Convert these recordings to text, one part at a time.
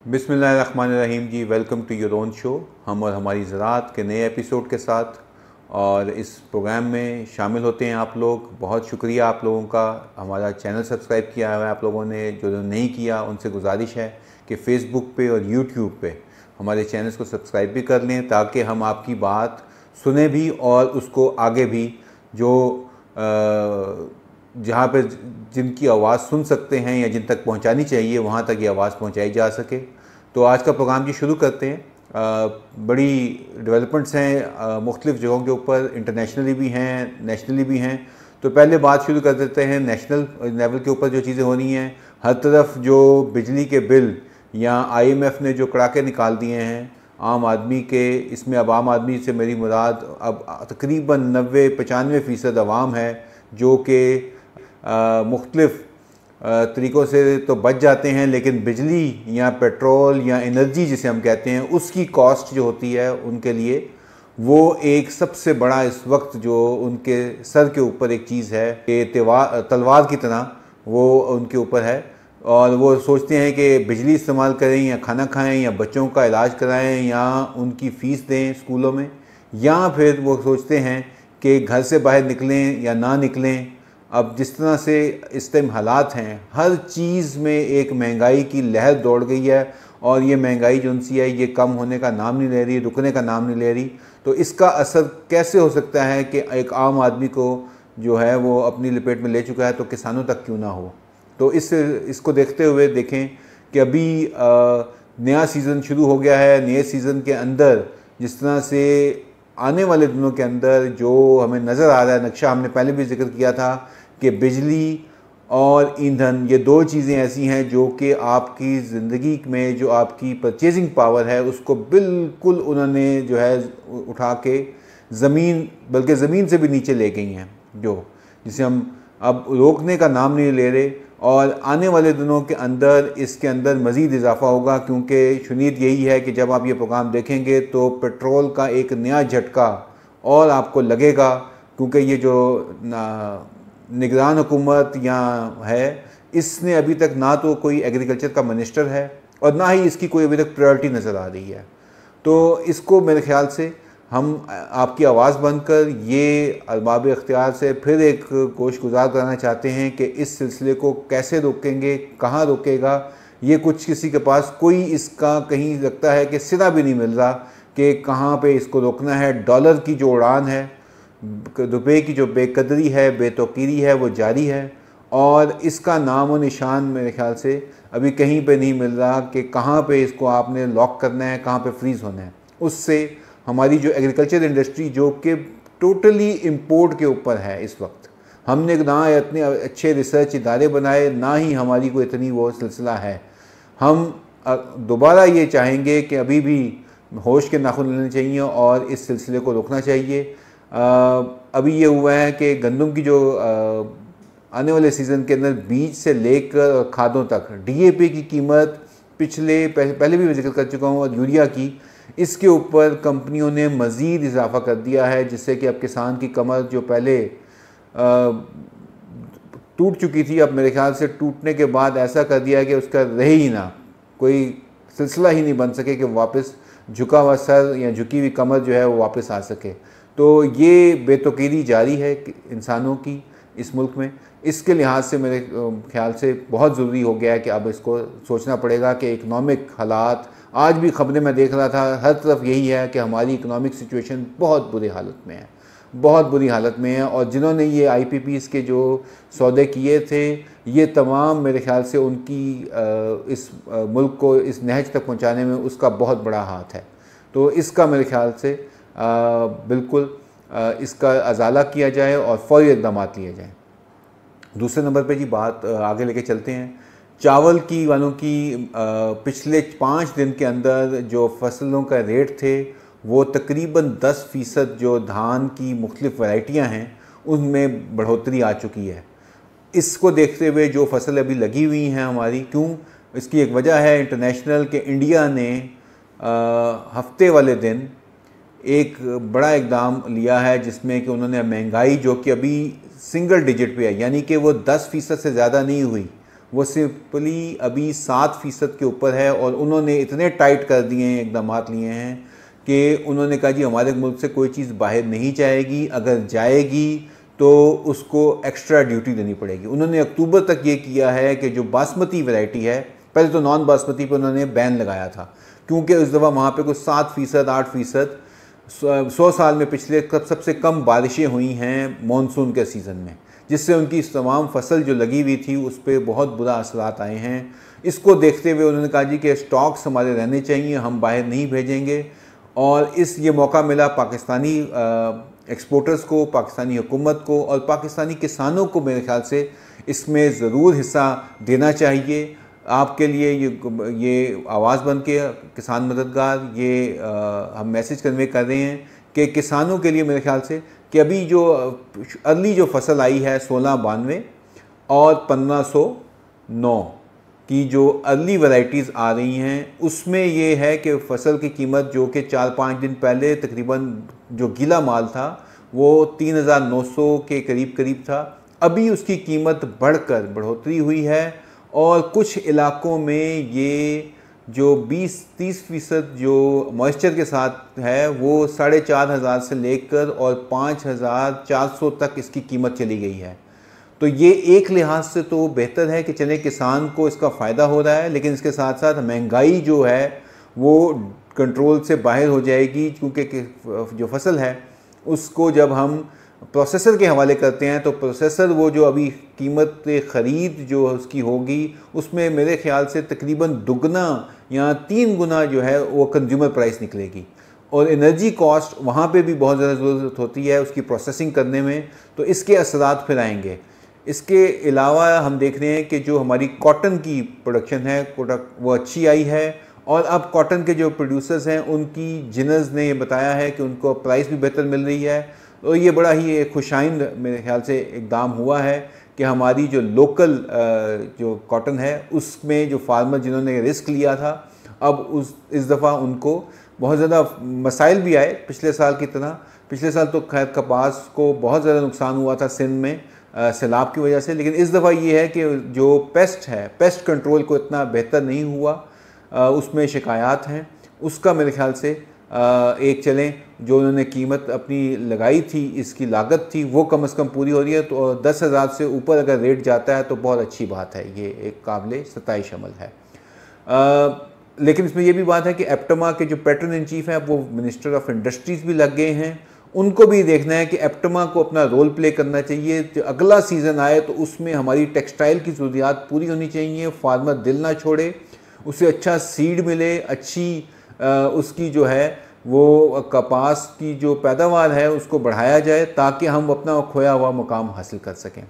बिस्मिल्लाहिर्रहमानिर्रहीम जी, welcome to your own show. हम और हमारी ज़राअत के नए एपिसोड के साथ और इस प्रोग्राम में शामिल होते हैं आप लोग। बहुत शुक्रिया आप लोगों का, हमारा चैनल सब्सक्राइब किया है आप लोगों ने। जो नहीं किया उनसे गुजारिश है कि फ़ेसबुक पे और यूट्यूब पे हमारे चैनल्स को सब्सक्राइब भी कर लें, ताकि हम आपकी बात सुने भी और उसको आगे भी जो जहाँ पे जिनकी आवाज़ सुन सकते हैं या जिन तक पहुँचानी चाहिए वहाँ तक ये आवाज़ पहुँचाई जा सके। तो आज का प्रोग्राम जी शुरू करते हैं। बड़ी डेवलपमेंट्स हैं मुख्तलिफ़ जगहों के ऊपर, इंटरनेशनली भी हैं, नेशनली भी हैं। तो पहले बात शुरू कर देते हैं नेशनल लेवल के ऊपर जो चीज़ें हो रही हैं। हर तरफ जो बिजली के बिल या IMF ने जो कड़ाके निकाल दिए हैं आम आदमी के, इसमें अब आम आदमी से मेरी मुराद अब तकरीबन 90-95% आवाम है जो कि मुख्तलिफ़ तरीक़ों से तो बच जाते हैं, लेकिन बिजली या पेट्रोल या एनर्जी जिसे हम कहते हैं उसकी कॉस्ट जो होती है उनके लिए वो एक सबसे बड़ा इस वक्त जो उनके सर के ऊपर एक चीज़ है कि तलवार की तरह वो उनके ऊपर है। और वो सोचते हैं कि बिजली इस्तेमाल करें या खाना खाएं या बच्चों का इलाज कराएं या उनकी फ़ीस दें स्कूलों में, या फिर वो सोचते हैं कि घर से बाहर निकलें या ना निकलें। अब जिस तरह से इस टाइम हालात हैं, हर चीज़ में एक महंगाई की लहर दौड़ गई है और ये महंगाई जो सी है ये कम होने का नाम नहीं ले रही, रुकने का नाम नहीं ले रही। तो इसका असर कैसे हो सकता है कि एक आम आदमी को जो है वो अपनी लपेट में ले चुका है, तो किसानों तक क्यों ना हो। तो इसको देखते हुए देखें कि अभी नया सीज़न शुरू हो गया है। नए सीज़न के अंदर जिस तरह से आने वाले दिनों के अंदर जो हमें नज़र आ रहा है नक्शा, हमने पहले भी जिक्र किया था कि बिजली और ईंधन ये दो चीज़ें ऐसी हैं जो कि आपकी ज़िंदगी में जो आपकी परचेजिंग पावर है उसको बिल्कुल उन्होंने जो है उठा के ज़मीन, बल्कि ज़मीन से भी नीचे ले गई हैं, जो जिसे हम अब रोकने का नाम नहीं ले रहे। और आने वाले दिनों के अंदर इसके अंदर मज़ीद इजाफा होगा, क्योंकि शुनीद यही है कि जब आप ये प्रोग्राम देखेंगे तो पेट्रोल का एक नया झटका और आपको लगेगा, क्योंकि ये जो निगरान हुकूमत या है इसने अभी तक ना तो कोई एग्रीकल्चर का मिनिस्टर है और ना ही इसकी कोई अभी तक प्रायोरिटी नज़र आ रही है। तो इसको मेरे ख़्याल से हम आपकी आवाज़ बनकर ये अरबाब इख्तियार से फिर एक कोशिश गुजार कराना चाहते हैं कि इस सिलसिले को कैसे रोकेंगे, कहाँ रोकेगा, ये कुछ किसी के पास कोई इसका कहीं लगता है कि सिरा भी नहीं मिल रहा कि कहाँ पे इसको रोकना है। डॉलर की जो उड़ान है, रुपये की जो बेकदरी है, बेतौकीरी है, वो जारी है और इसका नाम व निशान मेरे ख़्याल से अभी कहीं पे नहीं मिल रहा कि कहाँ पे इसको आपने लॉक करना है, कहाँ पे फ्रीज़ होना है। उससे हमारी जो एग्रीकल्चर इंडस्ट्री जो कि टोटली इंपोर्ट के ऊपर है इस वक्त, हमने ना इतने अच्छे रिसर्च इदारे बनाए, ना ही हमारी कोई इतनी वो सिलसिला है। हम दोबारा ये चाहेंगे कि अभी भी होश के नाखुन लेने चाहिए और इस सिलसिले को रोकना चाहिए। अभी ये हुआ है कि गंदम की जो आने वाले सीज़न के अंदर बीज से लेकर खादों तक DAP की कीमत पहले भी मैं जिक्र कर चुका हूँ, और यूरिया की, इसके ऊपर कंपनियों ने मज़ीद इजाफा कर दिया है, जिससे कि अब किसान की कमर जो पहले टूट चुकी थी, अब मेरे ख्याल से टूटने के बाद ऐसा कर दिया है कि उसका रहे ही ना, कोई सिलसिला ही नहीं बन सके कि वापस झुका हुआ सर या झुकी हुई कमर जो है वो वापस आ सके। तो ये बेतौकीरी जारी है इंसानों की इस मुल्क में। इसके लिहाज से मेरे ख्याल से बहुत ज़रूरी हो गया है कि अब इसको सोचना पड़ेगा कि इकनॉमिक हालात, आज भी ख़बरें मैं देख रहा था, हर तरफ यही है कि हमारी इकनॉमिक सिचुएशन बहुत बुरी हालत में है, बहुत बुरी हालत में है। और जिन्होंने ये IPPs के जो सौदे किए थे, ये तमाम मेरे ख्याल से उनकी इस मुल्क को इस नहज तक पहुँचाने में उसका बहुत बड़ा हाथ है। तो इसका मेरे ख्याल से बिल्कुल इसका अजाला किया जाए और फौरी इक़दाम लिए जाएँ। दूसरे नंबर पे जी बात आगे लेके चलते हैं चावल की वालों की। पिछले 5 दिन के अंदर जो फसलों का रेट थे वो तकरीबन 10% जो धान की मुख्तलिफ़ वैरायटियाँ हैं उनमें बढ़ोतरी आ चुकी है। इसको देखते हुए जो फसल अभी लगी हुई हैं हमारी, क्यों, इसकी एक वजह है इंटरनेशनल के इंडिया ने हफ्ते वाले दिन एक बड़ा इक़दाम लिया है, जिसमें कि उन्होंने महंगाई जो कि अभी सिंगल डिजिट पे है, यानी कि वो 10% से ज़्यादा नहीं हुई, वो सिंपली अभी 7% के ऊपर है, और उन्होंने इतने टाइट कर दिए हैं, इकदाम लिए हैं कि उन्होंने कहा जी हमारे मुल्क से कोई चीज़ बाहर नहीं जाएगी, अगर जाएगी तो उसको एक्स्ट्रा ड्यूटी देनी पड़ेगी। उन्होंने अक्टूबर तक ये किया है कि जो बासमती वैरायटी है, पहले तो नॉन बासमती पर उन्होंने बैन लगाया था, क्योंकि उस दफ़ा वहाँ पे कुछ 7% 8% 100 साल में पिछले सबसे कम बारिशें हुई हैं मानसून के सीज़न में, जिससे उनकी तमाम फसल जो लगी हुई थी उस पर बहुत बुरा असरात आए हैं। इसको देखते हुए उन्होंने कहा जी कि स्टॉक्स हमारे रहने चाहिए, हम बाहर नहीं भेजेंगे। और ये मौका मिला पाकिस्तानी एक्सपोर्टर्स को, पाकिस्तानी हुकूमत को और पाकिस्तानी किसानों को मेरे ख्याल से इसमें ज़रूर हिस्सा देना चाहिए। आपके लिए ये आवाज़ बन के किसान मददगार ये हम मैसेज कन्वे कर रहे हैं कि किसानों के लिए मेरे ख्याल से कि अभी जो अर्ली जो फसल आई है 1692 और 1509 की जो अर्ली वैरायटीज़ आ रही हैं, उसमें ये है कि फ़सल की कीमत जो कि 4-5 दिन पहले तकरीबन जो गीला माल था वो 3900 के करीब था, अभी उसकी कीमत बढ़ोतरी हुई है। और कुछ इलाकों में ये जो 20-30% जो मॉइस्चर के साथ है वो 4500 से लेकर और 5400 तक इसकी कीमत चली गई है। तो ये एक लिहाज से तो बेहतर है कि चले किसान को इसका फ़ायदा हो रहा है, लेकिन इसके साथ साथ महंगाई जो है वो कंट्रोल से बाहर हो जाएगी, क्योंकि जो फसल है उसको जब हम प्रोसेसर के हवाले करते हैं तो प्रोसेसर वो जो अभी कीमत ख़रीद जो उसकी होगी उसमें मेरे ख्याल से तकरीबन दुगना या 3 गुना जो है वो कंज्यूमर प्राइस निकलेगी। और एनर्जी कॉस्ट वहाँ पे भी बहुत ज़्यादा ज़रूरत होती है उसकी प्रोसेसिंग करने में, तो इसके असरात फिर आएंगे। इसके अलावा हम देख रहे हैं कि जो हमारी कॉटन की प्रोडक्शन है वो अच्छी आई है, और अब कॉटन के जो प्रोड्यूसर्स हैं उनकी जिनर्स ने ये बताया है कि उनको प्राइस भी बेहतर मिल रही है। तो ये बड़ा ही एक खुशाइंद मेरे ख्याल से इक़दाम हुआ है कि हमारी जो लोकल जो कॉटन है उसमें जो फार्मर जिन्होंने रिस्क लिया था, अब इस दफ़ा उनको बहुत ज़्यादा मसाइल भी आए पिछले साल की तरह। पिछले साल तो खैर कपास को बहुत ज़्यादा नुकसान हुआ था सिंध में सैलाब की वजह से, लेकिन इस दफ़ा ये है कि जो पेस्ट कंट्रोल को इतना बेहतर नहीं हुआ, उसमें शिकायत हैं, उसका मेरे ख्याल से एक चलें जो उन्होंने कीमत अपनी लगाई थी, इसकी लागत थी, वो कम से कम पूरी हो रही है। तो 10,000 से ऊपर अगर रेट जाता है तो बहुत अच्छी बात है, ये एक काबिल सताइश अमल है। लेकिन इसमें यह भी बात है कि एप्टमा के जो पैटर्न इन चीफ हैं वो मिनिस्टर ऑफ इंडस्ट्रीज़ भी लग गए हैं, उनको भी देखना है कि एप्टमा को अपना रोल प्ले करना चाहिए। जो अगला सीज़न आए तो उसमें हमारी टेक्सटाइल की ज़रूरियात पूरी होनी चाहिए, फार्मर दिल ना छोड़े, उसे अच्छा सीड मिले, अच्छी उसकी जो है वो कपास की जो पैदावार है उसको बढ़ाया जाए ताकि हम अपना खोया हुआ मुकाम हासिल कर सकें।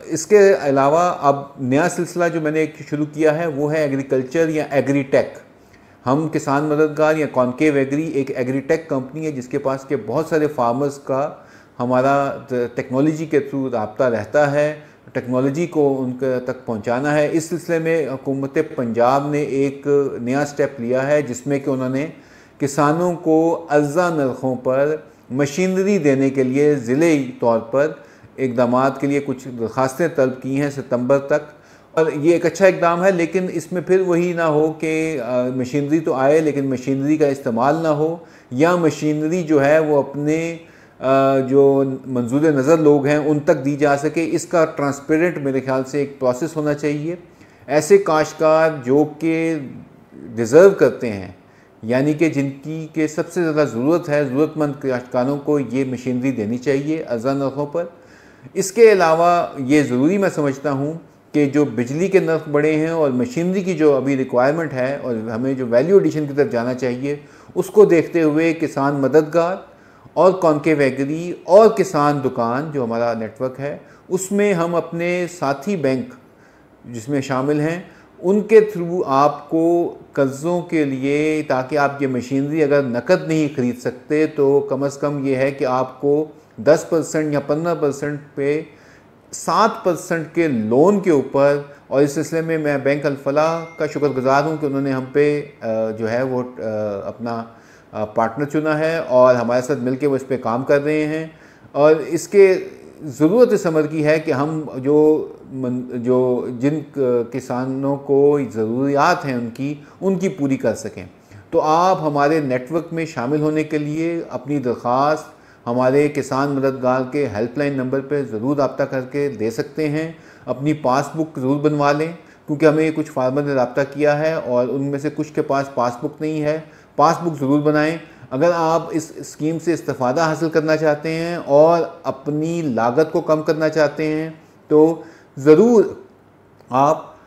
इसके अलावा अब नया सिलसिला जो मैंने शुरू किया है वो है एग्रीकल्चर या एग्रीटेक। हम किसान मददगार या कॉन्केव एग्री एक एग्रीटेक कंपनी है जिसके पास के बहुत सारे फार्मर्स का हमारा टेक्नोलॉजी के थ्रू रब्ता रहता है, टेक्नोलॉजी को उनके तक पहुंचाना है। इस सिलसिले में हुकूमत पंजाब ने एक नया स्टेप लिया है जिसमें कि उन्होंने किसानों को अर्जा नरखों पर मशीनरी देने के लिए ज़िले तौर पर इक़दाम के लिए कुछ दरखास्तें तलब की हैं सितंबर तक, और ये एक अच्छा इक़दाम है। लेकिन इसमें फिर वही ना हो कि मशीनरी तो आए लेकिन मशीनरी का इस्तेमाल ना हो, या मशीनरी जो है वो अपने जो मंजूर नज़र लोग हैं उन तक दी जा सके। इसका ट्रांसपेरेंट मेरे ख्याल से एक प्रोसेस होना चाहिए। ऐसे काश्तकार जो कि डिज़र्व करते हैं, यानी कि जिनकी के सबसे ज़्यादा ज़रूरत है, ज़रूरतमंद काश्तकारों को ये मशीनरी देनी चाहिए अर्जा नरखों पर। इसके अलावा ये ज़रूरी मैं समझता हूँ कि जो बिजली के नर्ख बढ़े हैं और मशीनरी की जो अभी रिक्वायरमेंट है और हमें जो वैल्यू एडिशन की तरफ जाना चाहिए, उसको देखते हुए किसान मददगार और कॉन्केव एग्री और किसान दुकान जो हमारा नेटवर्क है उसमें हम अपने साथी बैंक जिसमें शामिल हैं उनके थ्रू आपको कर्ज़ों के लिए, ताकि आप ये मशीनरी अगर नकद नहीं ख़रीद सकते तो कम से कम ये है कि आपको 10% या 15% पे 7% के लोन के ऊपर। और इस सिलसिले में मैं बैंक अल-फलाह का शुक्रगुज़ार हूँ कि उन्होंने हम पे जो है वो अपना पार्टनर चुना है और हमारे साथ मिलके वो इस पे काम कर रहे हैं। और इसके ज़रूरत इस अमर की है कि हम जिन किसानों को ज़रूरियात हैं उनकी पूरी कर सकें। तो आप हमारे नेटवर्क में शामिल होने के लिए अपनी दरख्वास्त हमारे किसान मददगार के हेल्पलाइन नंबर पर ज़रूर रब्ता करके दे सकते हैं। अपनी पासबुक ज़रूर बनवा लें, क्योंकि हमें कुछ फार्मर ने रब्ता किया है और उनमें से कुछ के पास पासबुक नहीं है। पासबुक ज़रूर बनाएं। अगर आप इस स्कीम से इस्तेफ़ादा हासिल करना चाहते हैं और अपनी लागत को कम करना चाहते हैं तो ज़रूर आप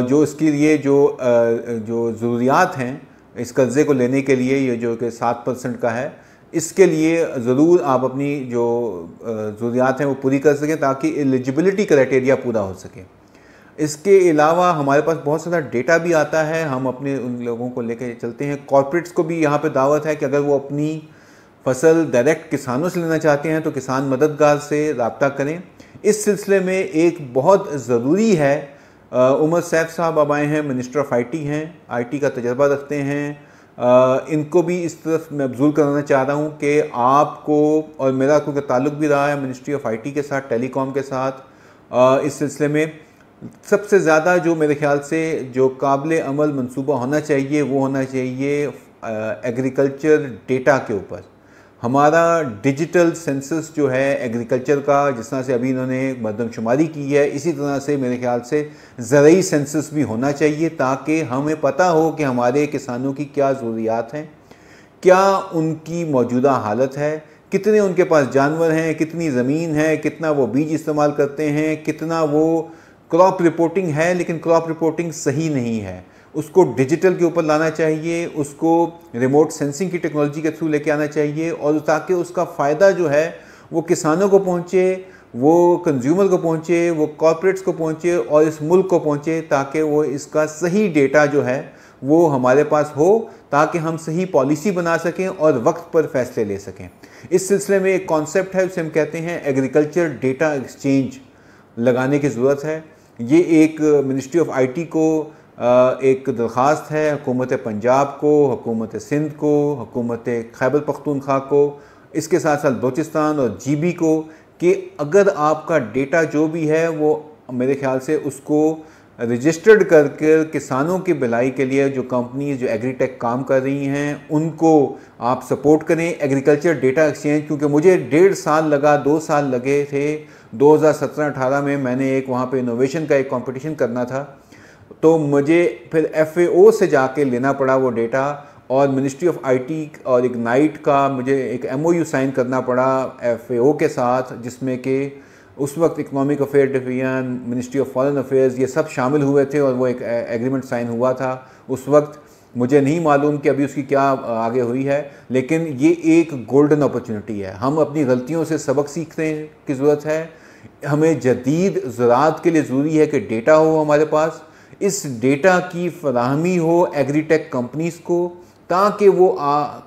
जो इसके लिए जो ज़रूरियात हैं इस कर्ज़े को लेने के लिए, ये जो कि 7% का है, इसके लिए ज़रूर आप अपनी जो ज़रूरियात हैं वो पूरी कर सकें ताकि एलिजिबिलिटी क्राइटेरिया पूरा हो सके। इसके अलावा हमारे पास बहुत सारा डेटा भी आता है, हम अपने उन लोगों को लेकर चलते हैं। कॉर्पोरेट्स को भी यहाँ पे दावत है कि अगर वो अपनी फसल डायरेक्ट किसानों से लेना चाहते हैं तो किसान मददगार से रब्ता करें। इस सिलसिले में एक बहुत ज़रूरी है, उमर सैफ साहब अब आए हैं, मिनिस्टर ऑफ आईटी हैं, आईटी का तजर्बा रखते हैं। इनको भी इस तरफ मैं मबज़ूल कराना चाह रहा हूँ कि आपको, और मेरा क्योंकि ताल्लुक़ भी रहा है मिनिस्ट्री ऑफ आईटी के साथ, टेलीकॉम के साथ, इस सिलसिले में सबसे ज़्यादा जो मेरे ख्याल से जो काबिल अमल मंसूबा होना चाहिए वो होना चाहिए एग्रीकल्चर डेटा के ऊपर। हमारा डिजिटल सेंसस जो है एग्रीकल्चर का, जिस तरह से अभी इन्होंने मरदमशुमारी की है, इसी तरह से मेरे ख्याल से ज़रूरी सेंसस भी होना चाहिए ताकि हमें पता हो कि हमारे किसानों की क्या ज़रूरियात हैं, क्या उनकी मौजूदा हालत है, कितने उनके पास जानवर हैं, कितनी ज़मीन है, कितना वो बीज इस्तेमाल करते हैं, कितना वो क्रॉप रिपोर्टिंग है लेकिन क्रॉप रिपोर्टिंग सही नहीं है, उसको डिजिटल के ऊपर लाना चाहिए, उसको रिमोट सेंसिंग की टेक्नोलॉजी के थ्रू लेके आना चाहिए, और ताकि उसका फ़ायदा जो है वो किसानों को पहुँचे, वो कंज्यूमर को पहुँचे, वो कॉर्पोरेट्स को पहुँचे और इस मुल्क को पहुँचे, ताकि वो इसका सही डेटा जो है वो हमारे पास हो, ताकि हम सही पॉलिसी बना सकें और वक्त पर फैसले ले सकें। इस सिलसिले में एक कॉन्सेप्ट है, उसे हम कहते हैं एग्रीकल्चर डेटा एक्सचेंज लगाने की ज़रूरत है। ये एक मिनिस्ट्री ऑफ आईटी को एक दरख्वास्त है, हुकूमत पंजाब को, हुकूमत सिंध को, हुकूमत खैबर पख्तूनख्वा को, इसके साथ साथ बलूचिस्तान और जीबी को, कि अगर आपका डेटा जो भी है वो मेरे ख्याल से उसको रजिस्टर्ड करके किसानों की भलाई के लिए जो कंपनीज जो एग्रीटेक काम कर रही हैं उनको आप सपोर्ट करें। एग्रीकल्चर डेटा एक्सचेंज, क्योंकि मुझे 1.5 साल लगा, 2 साल लगे थे, 2017-18 में मैंने एक वहाँ पे इनोवेशन का एक कंपटीशन करना था, तो मुझे फिर FAO से जाके लेना पड़ा वो डेटा, और मिनिस्ट्री ऑफ आईटी और इग्नाइट का मुझे एक MOU साइन करना पड़ा FAO के साथ, जिसमें कि उस वक्त economic affair division, ministry of foreign affairs, ये सब शामिल हुए थे और वो एक एग्रीमेंट साइन हुआ था। उस वक्त मुझे नहीं मालूम कि अभी उसकी क्या आगे हुई है, लेकिन ये एक गोल्डन अपॉर्चुनिटी है। हम अपनी गलतियों से सबक सीखने की ज़रूरत है। हमें जदीद ज़राअत के लिए ज़रूरी है कि डेटा हो हमारे पास, इस डेटा की फराहमी हो एग्रीटेक कंपनीज़ को, ताकि वो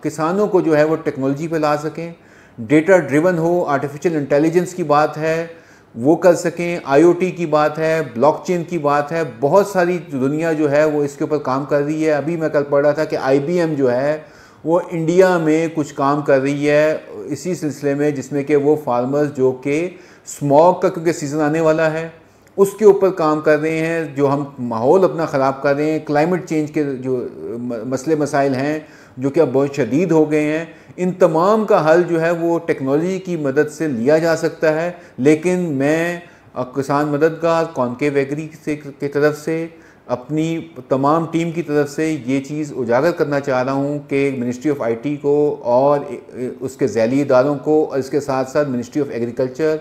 किसानों को जो है वो टेक्नोलॉजी पे ला सकें, डेटा ड्रिवन हो, आर्टिफिशियल इंटेलिजेंस की बात है वो कर सकें, IoT की बात है, ब्लॉकचेन की बात है, बहुत सारी दुनिया जो है वो इसके ऊपर काम कर रही है। अभी मैं कल पढ़ रहा था कि IBM जो है वो इंडिया में कुछ काम कर रही है इसी सिलसिले में, जिसमें कि वो फार्मर्स जो कि स्मॉग का, क्योंकि सीज़न आने वाला है, उसके ऊपर काम कर रहे हैं। जो हम माहौल अपना ख़राब कर रहे हैं, क्लाइमेट चेंज के जो मसले मसाइल हैं जो कि अब बहुत शदीद हो गए हैं, इन तमाम का हल जो है वो टेक्नोलॉजी की मदद से लिया जा सकता है। लेकिन मैं किसान मददगार कॉन्केव एग्री से की तरफ से, अपनी तमाम टीम की तरफ से ये चीज़ उजागर करना चाह रहा हूँ कि मिनिस्ट्री ऑफ आईटी को और उसके ज़ैली इदारों को, और इसके साथ साथ ministry of agriculture,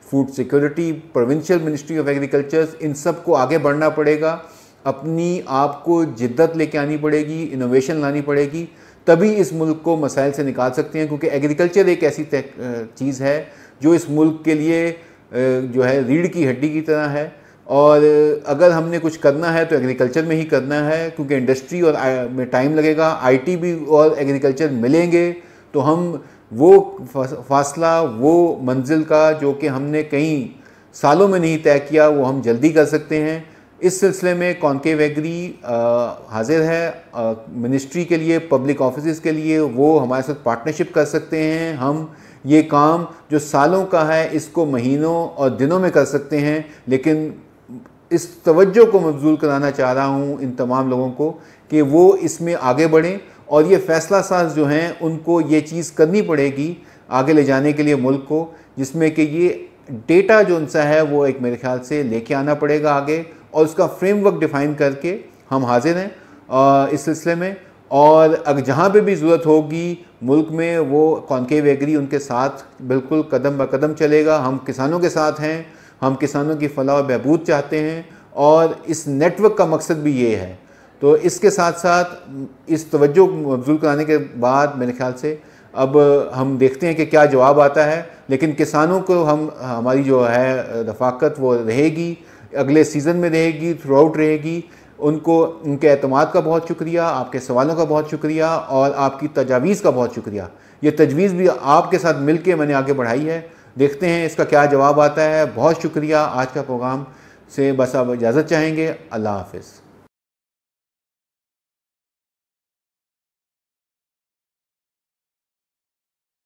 food security, provincial ministry of agriculture, इन सब को आगे बढ़ना पड़ेगा। अपनी आप को जिद्दत लेके आनी पड़ेगी, इनोवेशन लानी पड़ेगी, तभी इस मुल्क को मसाइल से निकाल सकते हैं। क्योंकि एग्रीकल्चर एक ऐसी चीज़ है जो इस मुल्क के लिए जो है रीढ़ की हड्डी की तरह है, और अगर हमने कुछ करना है तो एग्रीकल्चर में ही करना है, क्योंकि इंडस्ट्री और में टाइम लगेगा। आईटी भी और एग्रीकल्चर मिलेंगे तो हम वो फासला, वो मंजिल का जो कि हमने कई सालों में नहीं तय किया, वो हम जल्दी कर सकते हैं। इस सिलसिले में कॉन्क्लेव एग्री हाजिर है मिनिस्ट्री के लिए, पब्लिक ऑफिस के लिए। वो हमारे साथ पार्टनरशिप कर सकते हैं। हम ये काम जो सालों का है इसको महीनों और दिनों में कर सकते हैं, लेकिन इस तवज्जो को मबजूल कराना चाह रहा हूँ इन तमाम लोगों को कि वो इसमें आगे बढ़ें और ये फैसला साज जो हैं उनको ये चीज़ करनी पड़ेगी आगे ले जाने के लिए मुल्क को, जिसमें कि ये डेटा जो उनसा है वो एक मेरे ख्याल से लेके आना पड़ेगा आगे, और उसका फ्रेमवर्क डिफ़ाइन करके हम हाजिर हैं इस सिलसिले में। और अगर जहाँ पे भी ज़रूरत होगी मुल्क में, वो कॉन्क्लेव एग्री उनके साथ बिल्कुल कदम ब कदम चलेगा। हम किसानों के साथ हैं, हम किसानों की फलाह और बहबूद चाहते हैं, और इस नेटवर्क का मकसद भी ये है। तो इसके साथ साथ इस तवज्जो मबजूल कराने के बाद मेरे ख्याल से अब हम देखते हैं कि क्या जवाब आता है, लेकिन किसानों को हमारी जो है रफ़ाकत वो रहेगी, अगले सीज़न में रहेगी, थ्रू आउट रहेगी। उनको उनके एतमाद का बहुत शुक्रिया, आपके सवालों का बहुत शुक्रिया, और आपकी तजावीज़ का बहुत शुक्रिया। ये तजवीज़ भी आपके साथ मिल के मैंने आगे बढ़ाई है। देखते हैं इसका क्या जवाब आता है। बहुत शुक्रिया। आज का प्रोग्राम से बस अब इजाज़त चाहेंगे। अल्लाह हाफ़िज़।